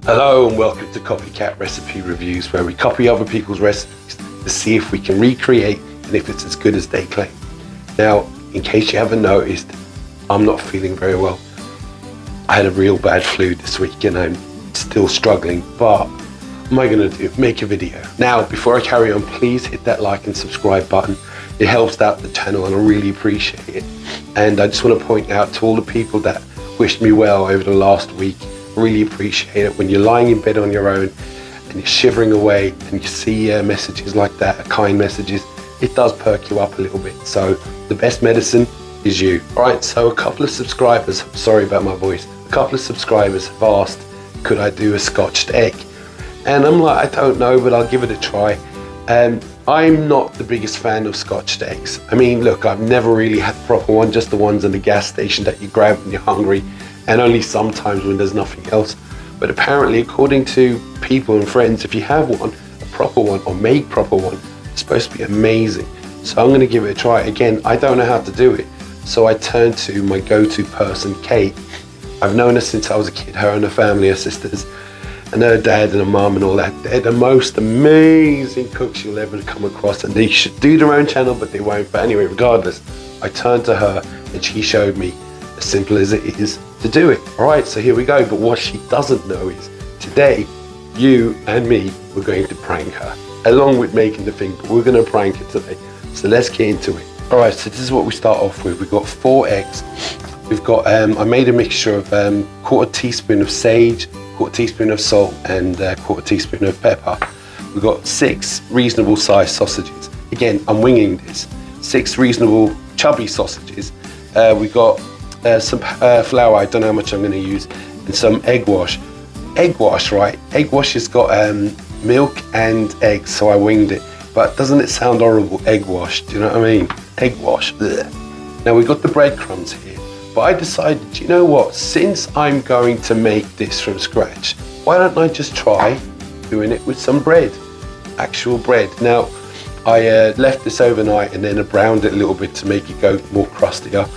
Hello and welcome to Copycat Recipe Reviews, where we copy other people's recipes to see if we can recreate and if it's as good as they claim. Now, in case you haven't noticed, I'm not feeling very well. I had a real bad flu this week and I'm still struggling, but what am I going to do? Make a video. Now, before I carry on, please hit that like and subscribe button. It helps out the channel and I really appreciate it. And I just want to point out to all the people that wished me well over the last week, really appreciate it. When you're lying in bed on your own and you're shivering away and you see messages like that, kind messages, it does perk you up a little bit. So the best medicine is you. All right, so a couple of subscribers, sorry about my voice, a couple of subscribers have asked, could I do a scotched egg? And I'm like, I don't know, but I'll give it a try. I'm not the biggest fan of scotched eggs. I mean, look, I've never really had the proper one, just the ones in the gas station that you grab when you're hungry, and only sometimes when there's nothing else. But apparently, according to people and friends, if you have one, a proper one, or make proper one, it's supposed to be amazing. So I'm gonna give it a try. Again, I don't know how to do it, so I turned to my go-to person, Kate. I've known her since I was a kid, her and her family, her sisters, and her dad and her mum and all that. They're the most amazing cooks you'll ever come across, and they should do their own channel, but they won't. But anyway, regardless, I turned to her and she showed me, as simple as it is, to do it. All right, so here we go. But what she doesn't know is today, you and me, we're going to prank her, along with making the thing, but we're going to prank her today. So let's get into it. All right, so this is what we start off with. We've got 4 eggs. We've got, I made a mixture of quarter teaspoon of sage, quarter teaspoon of salt, and quarter teaspoon of pepper. We've got 6 reasonable sized sausages. Again, I'm winging this. 6 reasonable chubby sausages. We've got some flour, I don't know how much I'm going to use, and some egg wash. Egg wash, right? Egg wash has got milk and eggs, so I winged it. But doesn't it sound horrible, egg wash? Do you know what I mean? Egg wash. Ugh. Now we've got the breadcrumbs here, but I decided, you know what? Since I'm going to make this from scratch, why don't I just try doing it with some bread, actual bread. Now, I left this overnight and then I browned it a little bit to make it go more crustier.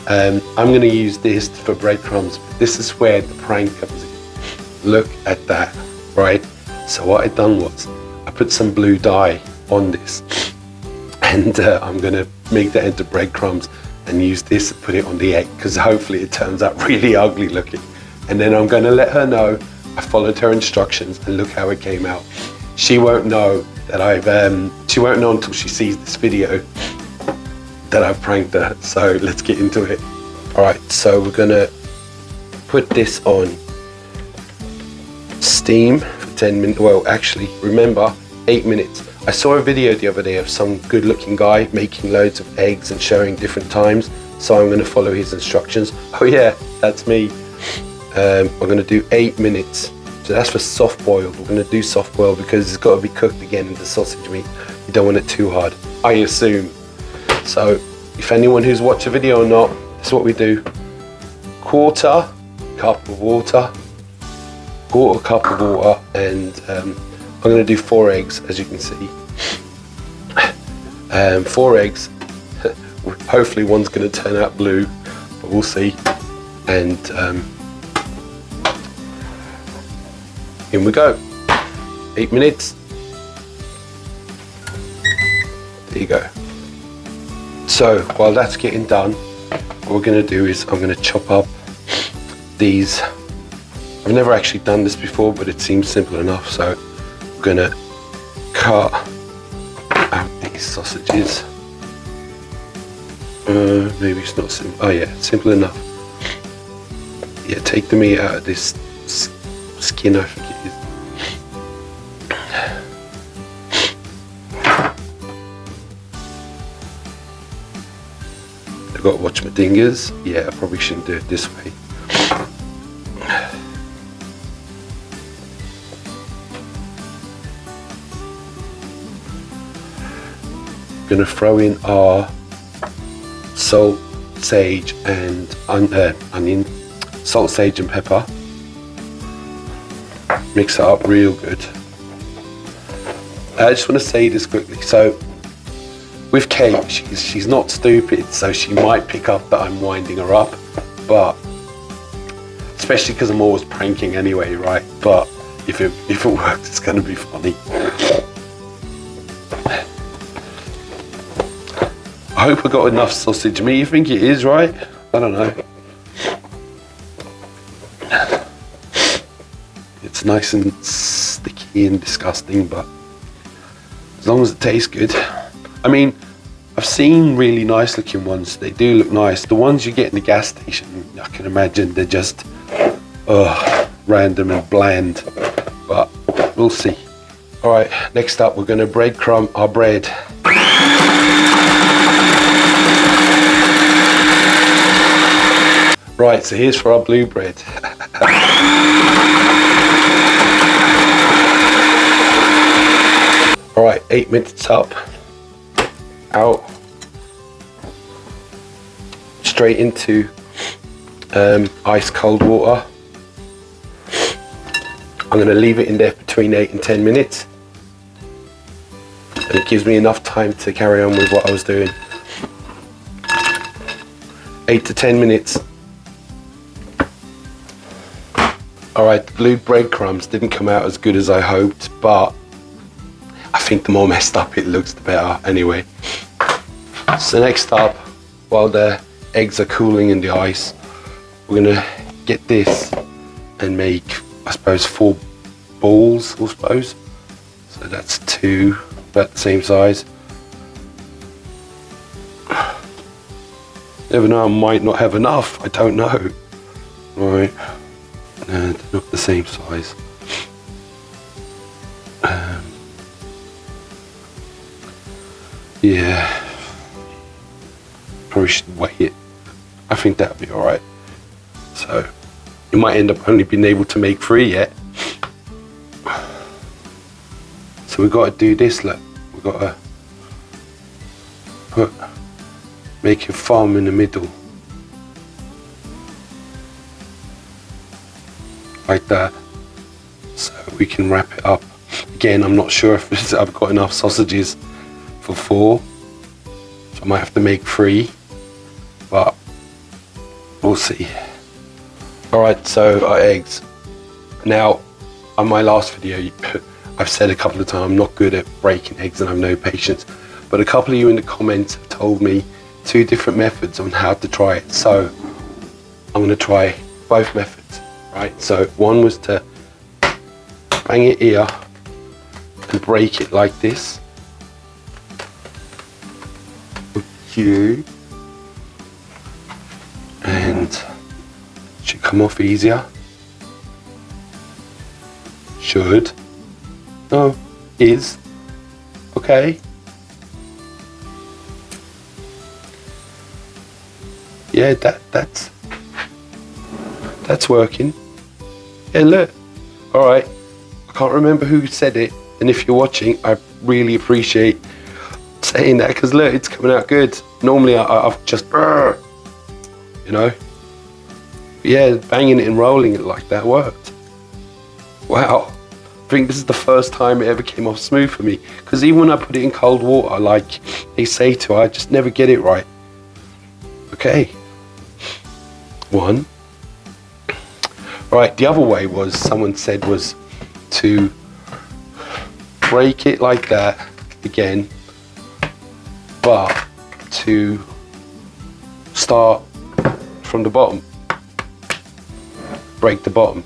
I'm going to use this for breadcrumbs. This is where the prank comes in. Look at that, right? So what I done was I put some blue dye on this, and I'm going to make that into breadcrumbs and use this and put it on the egg, because hopefully it turns out really ugly looking. And then I'm going to let her know I followed her instructions, and look how it came out. She won't know that she won't know until she sees this video that I've pranked her. So let's get into it. All right, so we're gonna put this on steam for 10 minutes. Well, actually, remember, 8 minutes. I saw a video the other day of some good looking guy making loads of eggs and showing different times. So I'm gonna follow his instructions. Oh yeah, that's me. We're gonna do 8 minutes. So that's for soft boiled. We're gonna do soft boiled because it's gotta be cooked again in the sausage meat. You don't want it too hard, I assume. So if anyone who's watched the video or not, this is what we do. Quarter cup of water, quarter cup of water, and I'm going to do 4 eggs, as you can see. 4 eggs. Hopefully one's going to turn out blue, but we'll see. And in we go. 8 minutes. There you go. So while that's getting done, what we're going to do is I'm going to chop up these. I've never actually done this before, but it seems simple enough. So we're going to cut out these sausages. Maybe it's not simple. Oh yeah, simple enough. Yeah, take the meat out of this skin, I think it is. I've got to watch my dingers. Yeah, I probably shouldn't do it this way. Gonna throw in our salt, sage, and onion, salt, sage, and pepper. Mix it up real good. I just want to say this quickly. So with Kate, she's not stupid, so she might pick up that I'm winding her up, but especially because I'm always pranking anyway, right? But if it works, it's going to be funny. I hope I got enough sausage meat. You think it is, right? I don't know. It's nice and sticky and disgusting, but as long as it tastes good. I mean, I've seen really nice looking ones. They do look nice. The ones you get in the gas station, I can imagine they're just random and bland, but we'll see. All right, next up, we're gonna breadcrumb our bread. Right, so here's for our blue bread. All right, 8 minutes up, out, straight into ice cold water. I'm going to leave it in there between 8 and 10 minutes. And it gives me enough time to carry on with what I was doing. 8 to 10 minutes. Alright, the blue breadcrumbs didn't come out as good as I hoped, but I think the more messed up it looks, the better anyway. So next up, while the eggs are cooling in the ice, we're going to get this and make, I suppose, 4 balls, I suppose. So that's 2, about the same size. Never know, I might not have enough, I don't know. Right, no, they're not the same size. Yeah, probably should weigh it. I think that'll be alright. So, you might end up only being able to make 3 yet. So we've got to do this, look. We've got to make a thumb in the middle. Like that. So we can wrap it up. Again, I'm not sure if I've got enough sausages for 4. So I might have to make 3. But we'll see. Alright, so our eggs. Now, on my last video, I've said a couple of times I'm not good at breaking eggs and I have no patience. But a couple of you in the comments have told me 2 different methods on how to try it. So I'm going to try both methods, right? So one was to bang it here and break it like this. Okay. And it should come off easier. Should. No, is. Okay. Yeah, that's working. Yeah, look. Alright. I can't remember who said it, and if you're watching, I really appreciate saying that, because look, it's coming out good. Normally I've just, you know. But yeah, banging it and rolling it like that worked. Wow. I think this is the first time it ever came off smooth for me, because even when I put it in cold water, like they say to, I just never get it right. Okay. 1. Right, the other way was, someone said, was to break it like that again, but to start from the bottom, break the bottom.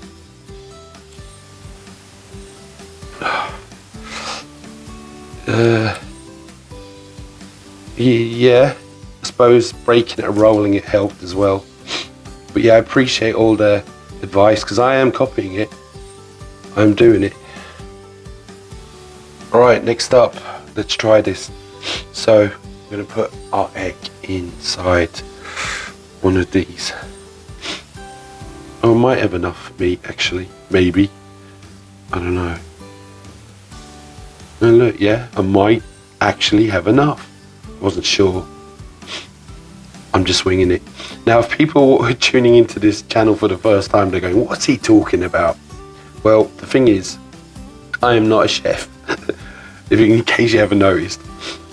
Yeah, I suppose breaking it and rolling it helped as well. But yeah, I appreciate all the advice, because I am copying it. I'm doing it. Alright, next up, let's try this. So, we're going to put our egg inside one of these. Oh, I might have enough meat, actually. Maybe. I don't know. And look, yeah, I might actually have enough. Wasn't sure. I'm just winging it. Now, if people are tuning into this channel for the first time, they're going, what's he talking about? Well, the thing is, I am not a chef, in case you haven't noticed.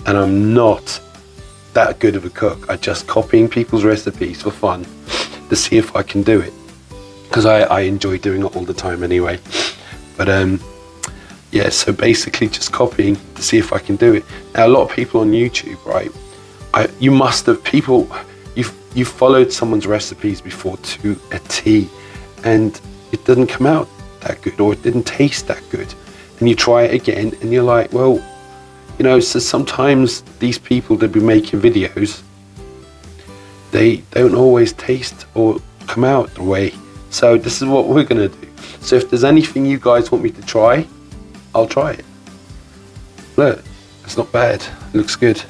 And I'm not that good of a cook. I just copying people's recipes for fun to see if I can do it. Because I enjoy doing it all the time anyway. But yeah, so basically just copying to see if I can do it. Now, a lot of people on YouTube, right? You must have you've followed someone's recipes before to a T, and it didn't come out that good, or it didn't taste that good, and you try it again, and you're like, well, you know. So sometimes these people that be making videos, they don't always taste or come out the way. So this is what we're gonna do. So if there's anything you guys want me to try, I'll try it. Look, it's not bad. It looks good.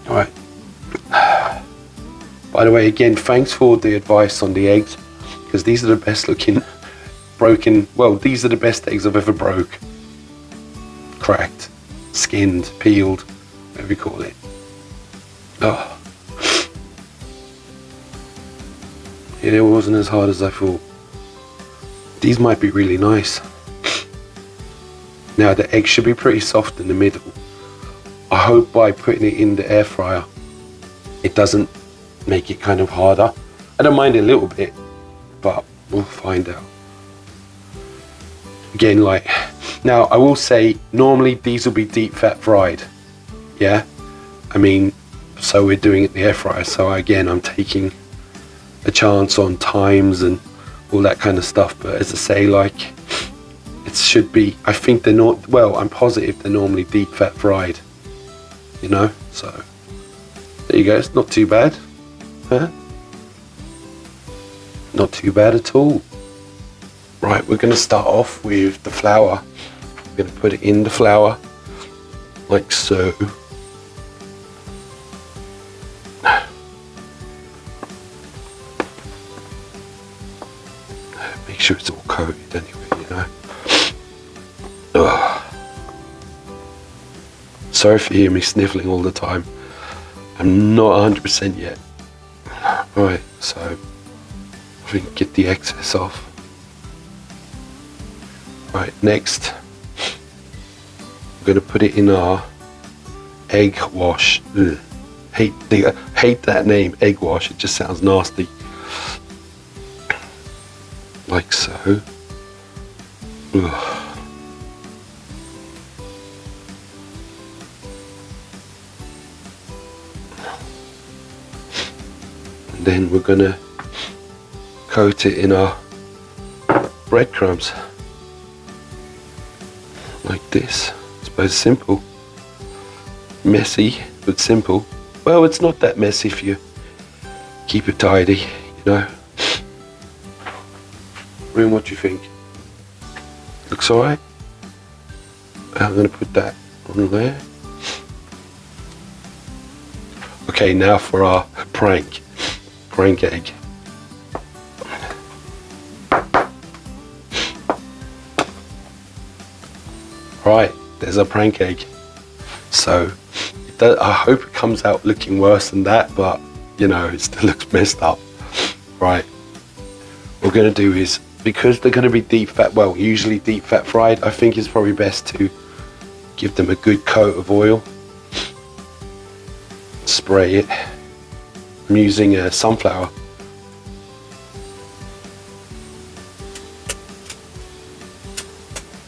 All right. By the way, again, thanks for the advice on the eggs, because these are the best looking broken. Well, these are the best eggs I've ever broke. Cracked, skinned, peeled, whatever you call it. Oh. It wasn't as hard as I thought. These might be really nice. Now the egg should be pretty soft in the middle. I hope by putting it in the air fryer, it doesn't make it kind of harder. I don't mind a little bit, but we'll find out. Again, like, now I will say, normally these will be deep fat fried. Yeah, I mean, so we're doing it in the air fryer. So again, I'm taking a chance on times and all that kind of stuff. But as I say, like, it should be, I think they're not, well, I'm positive they're normally deep fat fried, you know. So there you go. It's not too bad, huh? Not too bad at all. Right, we're going to start off with the flour. We're going to put it in the flour like so. Make sure it's all coated anyway, you know. Ugh. Sorry for hearing me sniffling all the time. I'm not 100% yet. Right, so I think get the excess off. Right, next we're going to put it in our egg wash. Ugh. Hate that name, egg wash. It just sounds nasty. Like so. Ugh. And then we're gonna coat it in our breadcrumbs. Like this. I suppose simple. Messy, but simple. Well, it's not that messy if you keep it tidy, you know. Room, what do you think? Looks alright? I'm going to put that on there. Okay, now for our prank egg. Right, there's a prank egg. So I hope it comes out looking worse than that, but you know, it still looks messed up. Right, what we're going to do is, because they're going to be deep fat, well, usually deep fat fried, I think it's probably best to give them a good coat of oil. Spray it. I'm using sunflower.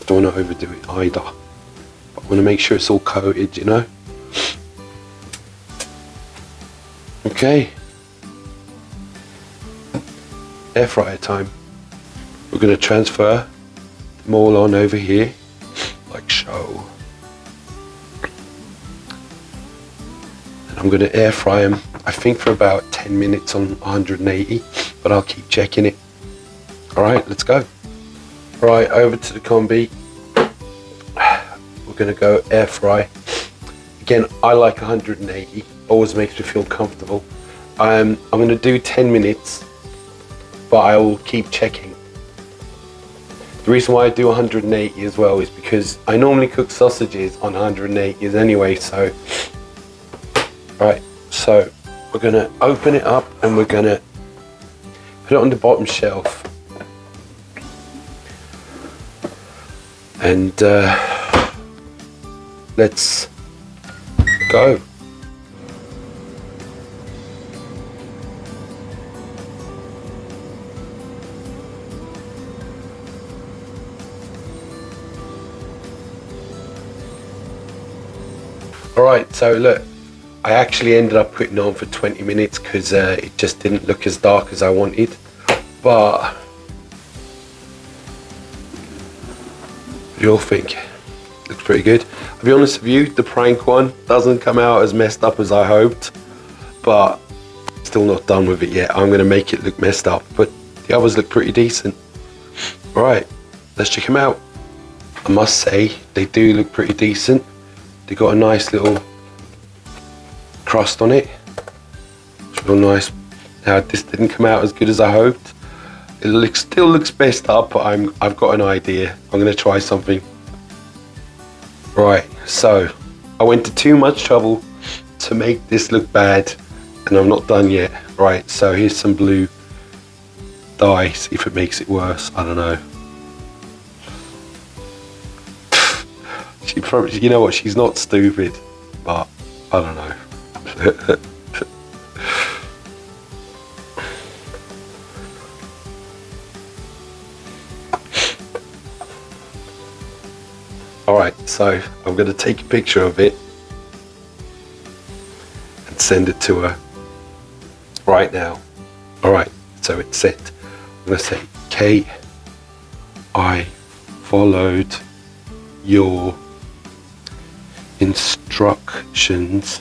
Don't want to overdo it either, but I want to make sure it's all coated, you know. Okay, air fryer time. We're going to transfer them all on over here, like so. And I'm going to air fry them, I think for about 10 minutes on 180, but I'll keep checking it. Alright, let's go. Right, over to the combi. We're going to go air fry. Again, I like 180, always makes me feel comfortable. I'm going to do 10 minutes, but I will keep checking. The reason why I do 180 as well is because I normally cook sausages on 180 anyway, so. Right, so we're going to open it up and we're going to put it on the bottom shelf. And let's go. All right, so look, I actually ended up putting it on for 20 minutes because it just didn't look as dark as I wanted. But what do you all think? Looks pretty good. I'll be honest with you, the prank one doesn't come out as messed up as I hoped, but still not done with it yet. I'm gonna make it look messed up, but the others look pretty decent. All right, let's check them out. I must say, they do look pretty decent. They got a nice little crust on it. It's real nice. Now, this didn't come out as good as I hoped. It still looks messed up, but I've got an idea. I'm gonna try something. Right, so I went to too much trouble to make this look bad, and I'm not done yet. Right, so here's some blue dye, see if it makes it worse. I don't know. She probably, you know what, she's not stupid, but I don't know. All right, so I'm gonna take a picture of it and send it to her right now. All right, so it's sent. I'm gonna say, Kate, I followed your instructions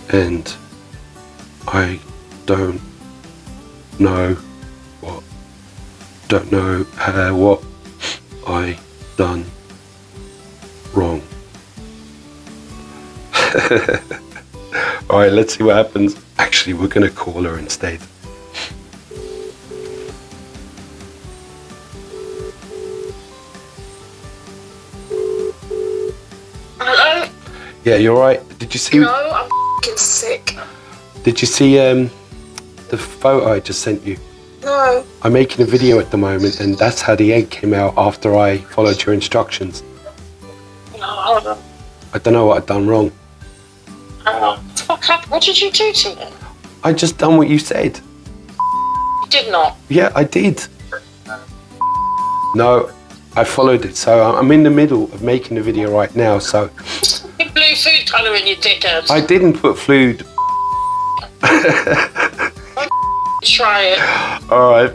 and I don't know what I done wrong. All right, let's see what happens. Actually, we're gonna call her instead. Hello? Yeah, you're right. Did you see? No, I'm f***ing sick. Did you see the photo I just sent you? No. I'm making a video at the moment, and that's how the egg came out after I followed your instructions. No, hold on. I don't know what I've done wrong. What the fuck happened? What did you do to it? I just done what you said. You did not. Yeah, I did. No, I followed it. So I'm in the middle of making a video right now. So Blue food colour in your dickhead. I didn't put food. Try it. All right.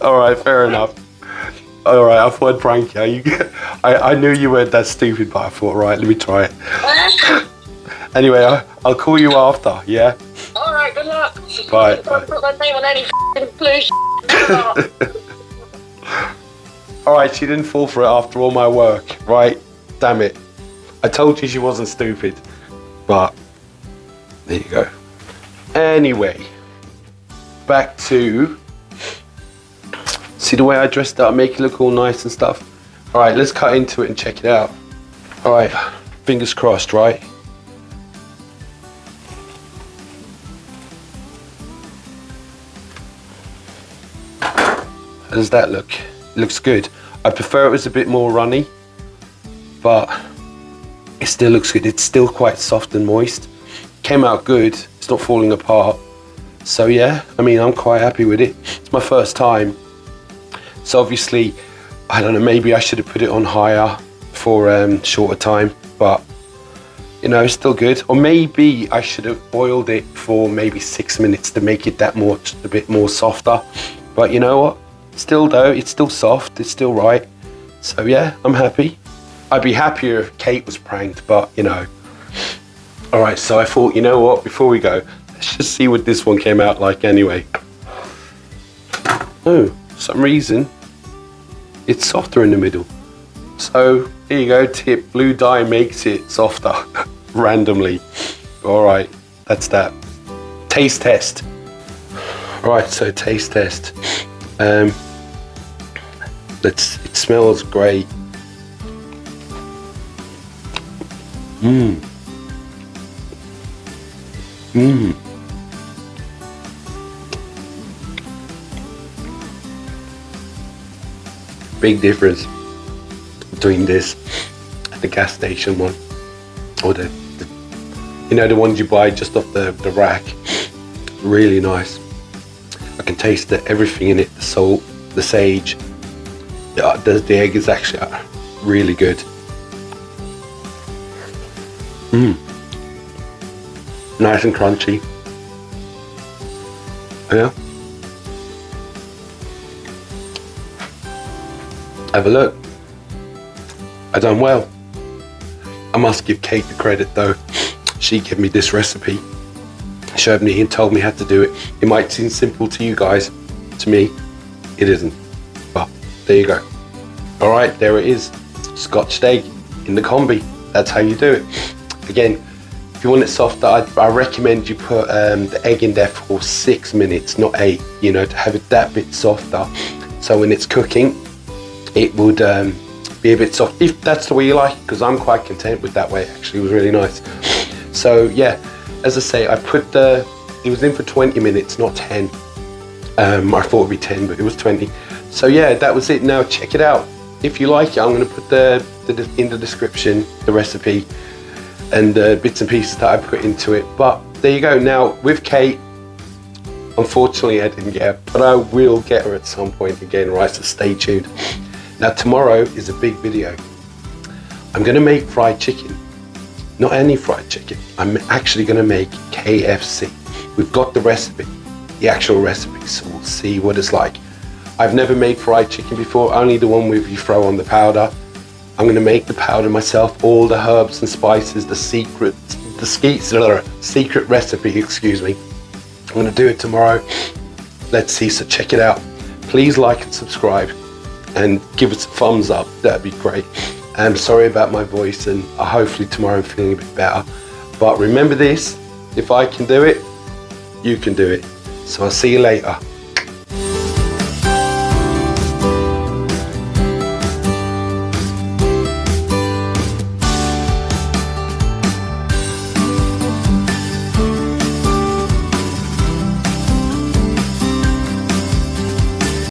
All right, fair enough. All right, I thought I'd prank you. I knew you weren't that stupid, but I thought, right, let me try it. Anyway, I'll call you after, yeah? All right, good luck. Bye. Don't put my name on any blue All right, she didn't fall for it after all my work, right? Damn it. I told you she wasn't stupid, but there you go. Anyway, back to, see the way I dressed up, make it look all nice and stuff. All right, let's cut into it and check it out. All right, fingers crossed, right? How does that look? It looks good. I prefer it was a bit more runny, but it still looks good. It's still quite soft and moist. Came out good. It's not falling apart. So yeah, I mean, I'm quite happy with it. It's my first time. So obviously, I don't know, maybe I should have put it on higher for shorter time, but you know, it's still good. Or maybe I should have boiled it for maybe 6 minutes to make it that much, a bit more softer. But you know what? Still though, it's still soft, it's still right. So yeah, I'm happy. I'd be happier if Kate was pranked, but you know. All right, so I thought, you know what, before we go, let's just see what this one came out like anyway. Oh, for some reason, it's softer in the middle. So here you go, tip, blue dye makes it softer, randomly. All right, that's that. Taste test. All right, so taste test. It smells great. Big difference between this and the gas station one, or the you know, the ones you buy just off the rack. Really nice. I can taste everything in it, the salt, the sage. Yeah, the egg is actually really good. Nice and crunchy. Yeah. Have a look. I done well. I must give Kate the credit though. She gave me this recipe, showed me and told me how to do it. It might seem simple to you guys. To me, it isn't. But there you go. All right, there it is. Scotched egg in the combi. That's how you do it. Again, if you want it softer, I recommend you put the egg in there for 6 minutes, not 8, you know, to have it that bit softer. So when it's cooking, it would be a bit soft, if that's the way you like it, because I'm quite content with that way, actually. It was really nice. So yeah, as I say, I put it was in for 20 minutes, not 10. I thought it would be 10, but it was 20. So yeah, that was it. Now check it out. If you like it, I'm going to put in the description the recipe and the bits and pieces that I put into it. But there you go. Now with Kate, unfortunately I didn't get her, but I will get her at some point again, right? So stay tuned. Now tomorrow is a big video. I'm going to make fried chicken. Not any fried chicken. I'm actually going to make KFC. We've got the recipe, the actual recipe, so we'll see what it's like. I've never made fried chicken before, only the one where you throw on the powder. I'm going to make the powder myself, all the herbs and spices, the secret recipe, excuse me. I'm going to do it tomorrow. Let's see, so check it out. Please like and subscribe and give us a thumbs up, that'd be great. I'm sorry about my voice, and hopefully tomorrow I'm feeling a bit better. But remember this, if I can do it, you can do it. So I'll see you later.